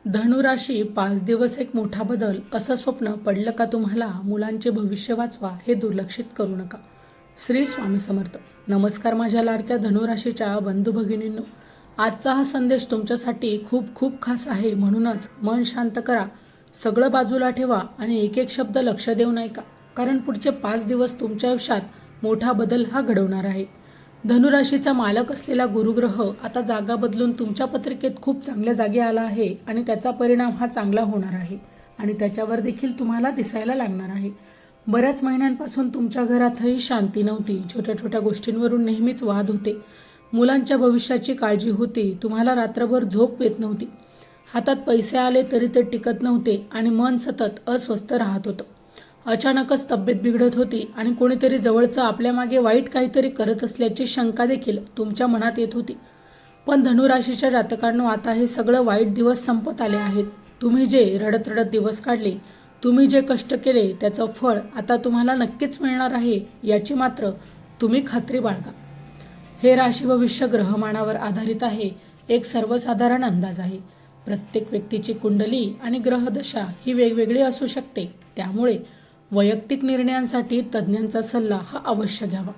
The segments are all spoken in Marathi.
धनुराशी 5 दिवस एक मोठा बदल असं स्वप्न पडलं का तुम्हाला? मुलांचे भविष्य वाचवा, हे दुर्लक्षित करू नका. श्री स्वामी समर्थ. नमस्कार माझ्या लाडक्या धनुराशीच्या बंधू भगिनींनो, आजचा हा संदेश तुमच्यासाठी खूप खूप खास आहे. म्हणूनच मन शांत करा, सगळं बाजूला ठेवा आणि एक एक शब्द लक्ष देऊन ऐका. कारण पुढचे 5 दिवस तुमच्या आयुष्यात मोठा बदल हा घडवणार आहे. धनुराशीचा मालक असलेला गुरुग्रह आता जागा बदलून तुमच्या पत्रिकेत खूप चांगल्या जागी आला आहे आणि त्याचा परिणाम हा चांगला होणार आहे आणि त्याच्यावर देखील तुम्हाला दिसायला लागणार आहे. बऱ्याच महिन्यांपासून तुमच्या घरातही शांती नव्हती. छोट्या छोट्या गोष्टींवरून नेहमीच वाद होते. मुलांच्या भविष्याची काळजी होती. तुम्हाला रात्रभर झोप येत नव्हती. हातात पैसे आले तरी ते टिकत नव्हते आणि मन सतत अस्वस्थ राहत होतं. अचानकच तब्येत बिघडत होती आणि कोणीतरी जवळचं आपल्या मागे वाईट काहीतरी करत असल्याची शंका देखील तुमच्या मनात येत होती. पण धनुराशीच्या जातकांनो, आता हे सगळं वाईट दिवस संपत आले आहेत. तुम्ही जे रडत रडत दिवस काढले, तुम्ही जे कष्ट केले, त्याचं फळ आता तुम्हाला नक्कीच मिळणार आहे, याची मात्र तुम्ही खात्री बाळगा. हे राशी भविष्य ग्रहमानावर आधारित आहे. एक सर्वसाधारण अंदाज आहे. प्रत्येक व्यक्तीची कुंडली आणि ग्रहदशा ही वेगवेगळी असू शकते. त्यामुळे वैयक्तिक निर्णयांसाठी तज्ज्ञांचा सल्ला हा अवश्य घ्यावा.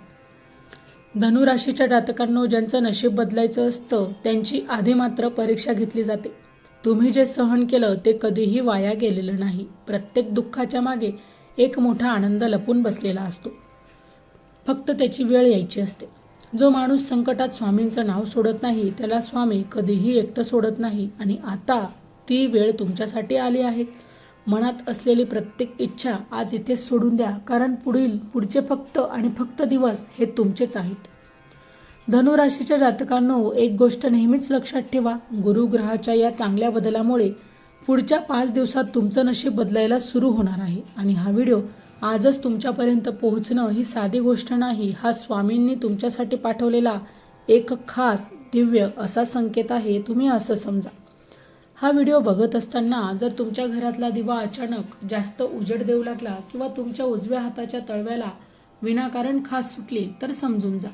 धनुराशीच्या जातकांनो, ज्यांचं नशीब बदलायचं असतं त्यांची आधी मात्र परीक्षा घेतली जाते. तुम्ही जे सहन केलं ते कधीही वाया गेलेलं नाही. प्रत्येक दुःखाच्या मागे एक मोठा आनंद लपून बसलेला असतो. फक्त त्याची वेळ यायची असते. जो माणूस संकटात स्वामींचं नाव सोडत नाही त्याला स्वामी कधीही एकटं सोडत नाही आणि आता ती वेळ तुमच्यासाठी आली आहे. मनात असलेली प्रत्येक इच्छा आज इथे सोडून द्या, कारण पुढचे फक्त आणि फक्त दिवस हे तुमचेच आहेत. धनुराशीच्या जातकांनो, एक गोष्ट नेहमीच लक्षात ठेवा. गुरुग्रहाच्या या चांगल्या बदलामुळे पुढच्या 5 दिवसात तुमचं नशीब बदलायला सुरू होणार आहे आणि हा व्हिडिओ आजच तुमच्यापर्यंत पोहोचणं ही साधी गोष्ट नाही. हा स्वामींनी तुमच्यासाठी पाठवलेला एक खास दिव्य असा संकेत आहे. तुम्ही असं समजा. हा व्हिडिओ बघत असताना जर तुमच्या घरातला दिवा अचानक जास्त उजेड देऊ लागला किंवा तुमच्या उजव्या हाताच्या तळव्याला विनाकारण खास सुटली, तर समजून जा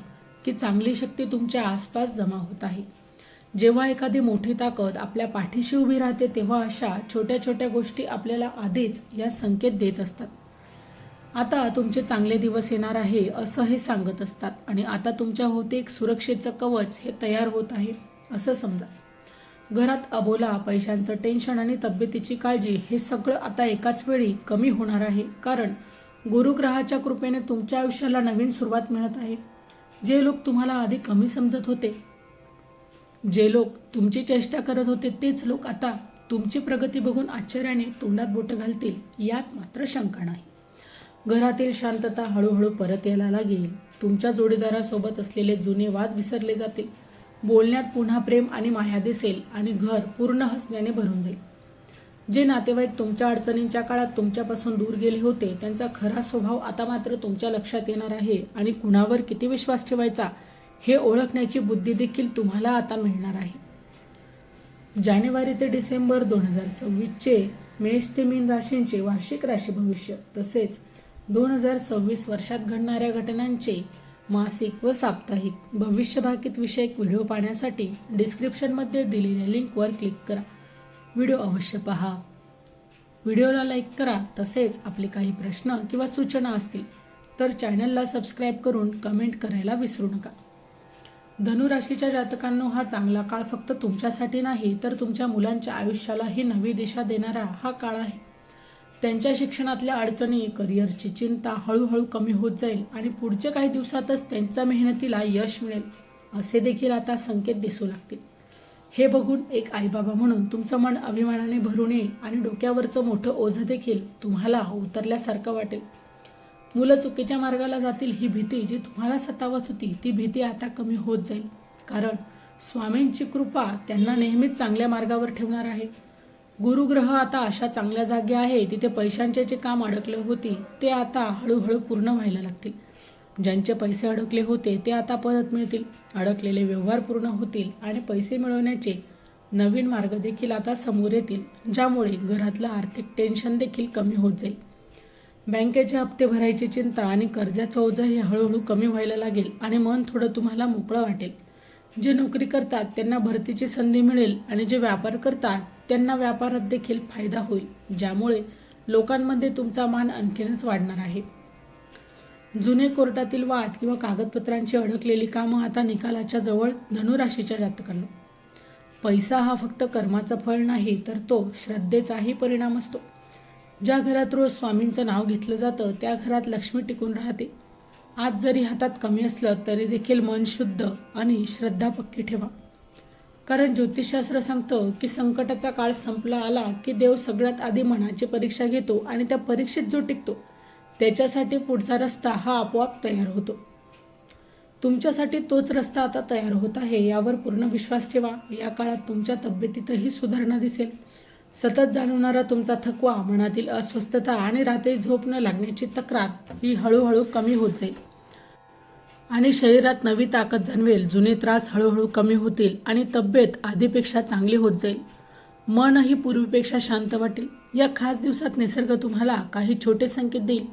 की चांगली शक्ती तुमच्या आसपास जमा होत आहे. जेव्हा एखादी मोठी ताकद आपल्या पाठीशी उभी राहते तेव्हा अशा छोट्या छोट्या गोष्टी आपल्याला आधीच या संकेत देत असतात. आता तुमचे चांगले दिवस येणार आहे असं हे सांगत असतात आणि आता तुमच्या होते एक सुरक्षेचं कवच हे तयार होत आहे असं समजा. घरात अबोला, पैशांचं टेन्शन आणि तब्येतीची काळजी हे सगळं आता एकाच वेळी कमी होणार आहे. कारण गुरुग्रहाच्या कृपेने तुमच्या आयुष्याला नवीन सुरुवात मिळत आहे. जे लोक तुम्हाला आधी कमी समजत होते, जे लोक तुमची चेष्टा करत होते, तेच लोक आता तुमची प्रगती बघून आश्चर्याने तोंडात बोटं घालतील, यात मात्र शंका नाही. घरातील शांतता हळूहळू परत यायला लागेल. तुमच्या जोडीदारासोबत असलेले जुने वाद विसरले जातील. बोलण्यात पुन्हा प्रेम आणि माया दिसेल आणि घर पूर्ण हसण्याने भरून जाईल. जे नातेवाईक तुमच्या अडचणींच्या काळात तुमच्यापासून दूर गेले होते त्यांचा खरा स्वभाव आता मात्र तुमच्या लक्षात येणार आहे आणि कुणावर किती विश्वास ठेवायचा हे ओळखण्याची बुद्धी देखील तुम्हाला आता मिळणार आहे. जानेवारी ते डिसेंबर 2026चे मेष ते मीन राशींचे वार्षिक राशी भविष्य तसेच 2026 वर्षात घडणाऱ्या घटनांचे मासिक व साप्ताहिक भविष्यभाकीत विषयक व्हिडिओ पाहण्यासाठी डिस्क्रिप्शनमध्ये दिलेल्या लिंकवर क्लिक करा. व्हिडिओ अवश्य पहा. व्हिडिओला लाईक करा. तसेच आपले काही प्रश्न किंवा सूचना असतील तर चॅनलला सबस्क्राईब करून कमेंट करायला विसरू नका. धनुराशीच्या जातकांनो, हा चांगला काळ फक्त तुमच्यासाठी नाही तर तुमच्या मुलांच्या आयुष्यालाही नवी दिशा देणारा हा काळ आहे. त्यांच्या शिक्षणातल्या अडचणी, करिअरची चिंता हळूहळू कमी होत जाईल आणि पुढच्या काही दिवसातच त्यांच्या मेहनतीला यश मिळेल असे देखील आता संकेत दिसू लागतील. हे बघून एक आईबाबा म्हणून तुमचं मन अभिमानाने भरून येईल आणि डोक्यावरचं मोठं ओझं देखील तुम्हाला उतरल्यासारखं वाटेल. मुलं चुकीच्या मार्गाला जातील ही भीती जी तुम्हाला सतावत होती ती भीती आता कमी होत जाईल. कारण स्वामींची कृपा त्यांना नेहमीच चांगल्या मार्गावर ठेवणार आहे. गुरुग्रह आता अशा चांगल्या जागी आहे तिथे पैशांचे जे काम अडकले होते ते आता हळूहळू पूर्ण व्हायला लागतील. ज्यांचे पैसे अडकले होते ते आता परत मिळतील. अडकलेले व्यवहार पूर्ण होतील आणि पैसे मिळवण्याचे नवीन मार्ग देखील आता समोर येतील, ज्यामुळे घरातलं आर्थिक टेन्शन देखील कमी होत जाईल. बँकेचे हप्ते भरायची चिंता आणि कर्जाचं ओझं हे हळूहळू कमी व्हायला लागेल आणि मन थोडं तुम्हाला मोकळं वाटेल. जे नोकरी करतात त्यांना भरतीची संधी मिळेल आणि जे व्यापार करतात त्यांना व्यापारात देखील फायदा होईल, ज्यामुळे लोकांमध्ये तुमचा मान आणखीनच वाढणार आहे. जुने कोर्टातील वाद किंवा कागदपत्रांची अडकलेली कामं आता निकालाच्या जवळ. धनुराशीच्या जातकांना पैसा हा फक्त कर्माचं फळ नाही, तर तो श्रद्धेचाही परिणाम असतो. ज्या घरात रोज स्वामींचं नाव घेतलं जातं त्या घरात लक्ष्मी टिकून राहते. आज जरी हातात कमी असलं तरी देखील मन शुद्ध आणि श्रद्धा पक्की ठेवा. कारण ज्योतिषशास्त्र सांगतं की संकटाचा काळ संपला आला की देव सगळ्यात आधी मनाची परीक्षा घेतो आणि त्या परीक्षेत जो टिकतो त्याच्यासाठी पुढचा रस्ता हा आपोआप तयार होतो. तुमच्यासाठी तोच रस्ता आता तयार होत आहे, यावर पूर्ण विश्वास ठेवा. या काळात तुमच्या तब्येतीतही सुधारणा दिसेल. सतत जाणवणारा तुमचा थकवा, मनातील अस्वस्थता आणि रात्री झोप न लागण्याची तक्रार ही हळूहळू कमी होत जाईल आणि शरीरात नवी ताकद जाणवेल. जुने त्रास हळूहळू कमी होतील आणि तब्येत आधीपेक्षा चांगली होत जाईल. मनही पूर्वीपेक्षा शांत वाटेल. या खास दिवसात निसर्ग तुम्हाला काही छोटे संकेत देईल.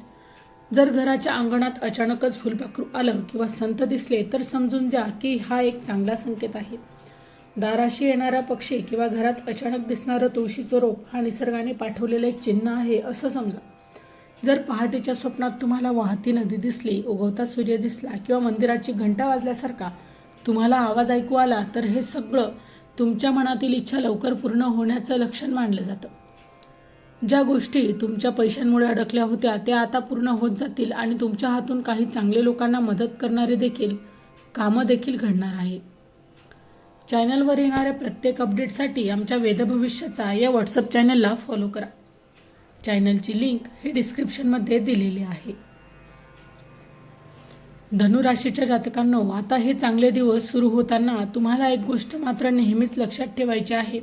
जर घराच्या अंगणात अचानकच फुलपाखरू आलं किंवा संत दिसले तर समजून द्या की हा एक चांगला संकेत आहे. दाराशी येणारा पक्षी किंवा घरात अचानक दिसणारं तुळशीचं रोप हा निसर्गाने पाठवलेलं एक चिन्ह आहे असं समजा. जर पहाटेच्या स्वप्नात तुम्हाला वाहती नदी दिसली, उगवता सूर्य दिसला किंवा मंदिराची घंटा वाजल्यासारखा तुम्हाला आवाज ऐकू आला तर हे सगळं तुमच्या मनातील इच्छा लवकर पूर्ण होण्याचं लक्षण मानलं जातं. ज्या गोष्टी तुमच्या पैशांमुळे अडकल्या होत्या त्या आता पूर्ण होत जातील आणि तुमच्या हातून काही चांगले लोकांना मदत करणारे देखील कामं देखील घडणार आहे. चॅनलवर येणाऱ्या प्रत्येक अपडेटसाठी आमच्या वेदभविष्याचा या व्हॉट्सअप चॅनलला फॉलो करा. चॅनलची लिंक ही डिस्क्रिप्शनमध्ये दिलेली आहे. धनुराशीच्या जातकांनो, आता हे चांगले दिवस सुरू होताना तुम्हाला एक गोष्ट मात्र नेहमीच लक्षात ठेवायची आहे.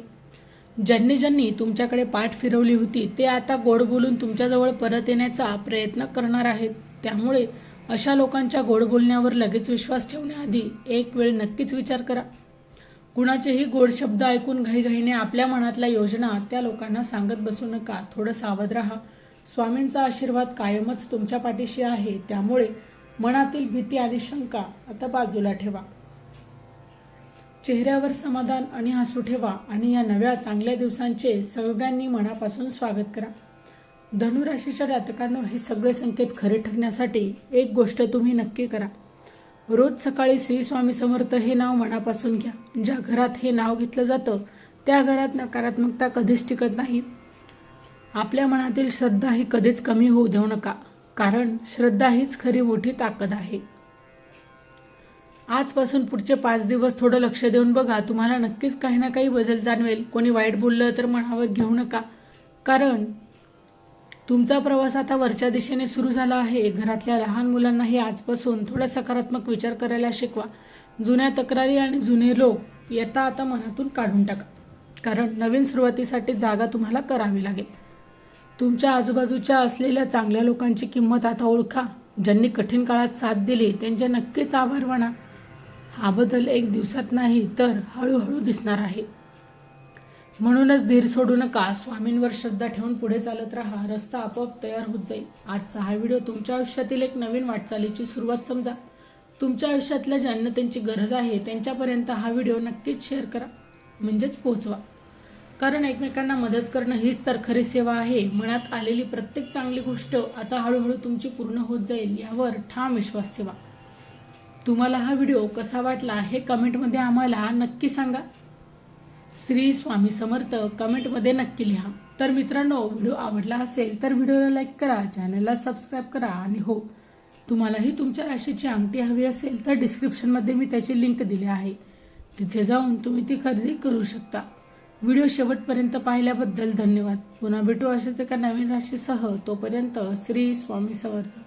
ज्यांनी तुमच्याकडे पाठ फिरवली होती ते आता गोड बोलून तुमच्याजवळ परत येण्याचा प्रयत्न करणार आहेत. त्यामुळे अशा लोकांच्या गोड बोलण्यावर लगेच विश्वास ठेवण्याआधी एक वेळ नक्कीच विचार करा. कुणाचेही गोड शब्द ऐकून घाईघाईने आपल्या मनातल्या योजना त्या लोकांना सांगत बसू नका. थोडं सावध राहा. स्वामींचा आशीर्वाद कायमच तुमच्या पाठीशी आहे, त्यामुळे मनातील भीती आणि शंका आता बाजूला ठेवा. चेहऱ्यावर समाधान आणि हसू ठेवा आणि या नव्या चांगल्या दिवसांचे सगळ्यांनी मनापासून स्वागत करा. धनुराशीच्या जातकांनो, हे सगळे संकेत खरे ठरण्यासाठी एक गोष्ट तुम्ही नक्की करा. रोज सकाळी श्री स्वामी समर्थ हे नाव मनापासून घ्या. ज्या घरात हे नाव घेतलं जातं त्या घरात नकारात्मकता कधीच टिकत नाही. आपल्या मनातील श्रद्धा ही कधीच कमी होऊ देऊ नका, कारण श्रद्धा हीच खरी मोठी ताकद आहे. आजपासून पुढचे 5 दिवस थोडं लक्ष देऊन बघा. तुम्हाला नक्कीच काही ना काही बदल जाणवेल. कोणी वाईट बोललं तर मनावर घेऊ नका, कारण तुमचा प्रवास आता वरच्या दिशेने सुरू झाला आहे. घरातल्या लहान मुलांनाही आजपासून थोडा सकारात्मक विचार करायला शिकवा. जुन्या तक्रारी आणि जुने लोक आता मनातून काढून टाका, कारण नवीन सुरुवातीसाठी जागा तुम्हाला करावी लागेल. तुमच्या आजूबाजूच्या असलेल्या चांगल्या लोकांची किंमत आता ओळखा. ज्यांनी कठीण काळात साथ दिली त्यांचे नक्कीच आभार माना. हा बदल एक दिवसात नाही तर हळूहळू दिसणार आहे. म्हणूनच धीर सोडू नका. स्वामींवर श्रद्धा ठेवून पुढे चालत राहा. रस्ता आपोआप तयार होत जाईल. आजचा हा व्हिडिओ तुमच्या आयुष्यातील एक नवीन वाटचालीची सुरुवात समजा. तुमच्या आयुष्यातल्या ज्यांना त्यांची गरज आहे त्यांच्यापर्यंत हा व्हिडिओ नक्कीच शेअर करा, म्हणजेच पोहोचवा. कारण एकमेकांना मदत करणं हीच तर खरी सेवा आहे. मनात आलेली प्रत्येक चांगली गोष्ट आता हळूहळू तुमची पूर्ण होत जाईल, यावर ठाम विश्वास ठेवा. तुम्हाला हा व्हिडिओ कसा वाटला हे कमेंटमध्ये आम्हाला नक्की सांगा. श्री स्वामी समर्थ कमेंटमध्ये नक्की लिहा. तर मित्रांनो, व्हिडिओ आवडला असेल तर व्हिडिओला लाईक करा, चॅनलला सबस्क्राईब करा आणि हो, तुम्हालाही तुमच्या राशीची अंगठी हवी असेल तर डिस्क्रिप्शनमध्ये मी त्याची लिंक दिली आहे, तिथे जाऊन तुम्ही ती खरेदी करू शकता. व्हिडिओ शेवटपर्यंत पाहिल्याबद्दल धन्यवाद. पुन्हा भेटू अशाच एका नवीन राशीसह. तोपर्यंत श्री स्वामी समर्थ.